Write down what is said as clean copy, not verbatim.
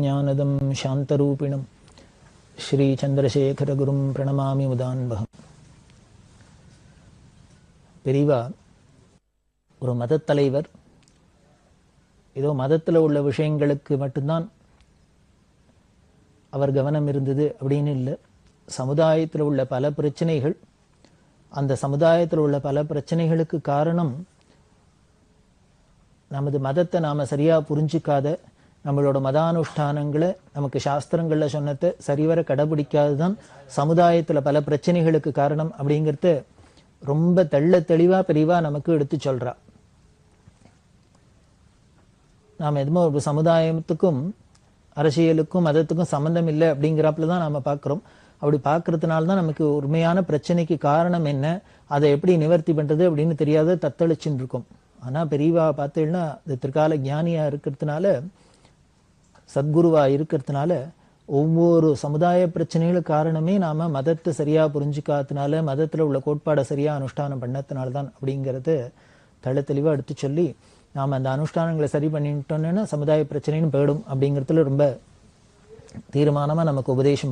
ஞானதம் சாந்தரூபிணம் ஸ்ரீ சந்திரசேகரகுரும் பிரணமாமி முதான்பகம். பெரியவா ஒரு மதத் தலைவர் ஏதோ மதத்தில் உள்ள விஷயங்களுக்கு மட்டும்தான் அவர் கவனம் இருந்தது அப்படின்னு இல்லை. சமுதாயத்தில் உள்ள பல பிரச்சனைகள், அந்த சமுதாயத்தில் உள்ள பல பிரச்சனைகளுக்கு காரணம் நமது மதத்தை நாம் சரியாக புரிஞ்சிக்காத, நம்மளோட மதானுஷ்டானங்களை நமக்கு சாஸ்திரங்களில் சொன்னதை சரிவர கடைபிடிக்காது தான் சமுதாயத்தில் பல பிரச்சனைகளுக்கு காரணம் அப்படிங்கிறத ரொம்ப தெளிவாக பெரியவா நமக்கு எடுத்து சொல்கிறா. நாம் எதுவும் ஒரு சமுதாயத்துக்கும் அரசியலுக்கும் மதத்துக்கும் சம்மந்தம் இல்லை அப்படிங்கிறப்பல தான் நாம் பார்க்குறோம். அப்படி பார்க்கறதுனால தான் நமக்கு உண்மையான பிரச்சனைக்கு காரணம் என்ன, அதை எப்படி நிவர்த்தி பண்ணுறது அப்படின்னு தெரியாத தத்தளிச்சுன்னு இருக்கும். ஆனால் பெரியவா பார்த்தீங்கன்னா இந்த திரிகால ஞானியாக இருக்கிறதுனால, சத்குருவாக இருக்கிறதுனால ஒவ்வொரு சமுதாய பிரச்சனைகளுக்கு காரணமே நாம் மதத்தை சரியாக புரிஞ்சுக்காததுனால, மதத்தில் உள்ள கோட்பாடை சரியாக அனுஷ்டானம் பண்ணதுனால தான் அப்படிங்கிறது தெளிவாக எடுத்து சொல்லி, நாம் அந்த அனுஷ்டானங்களை சரி பண்ணிட்டோன்னா சமுதாய பிரச்சனைன்னு போயிடும் அப்படிங்கிறதுல ரொம்ப தீர்மானமாக நமக்கு உபதேசம்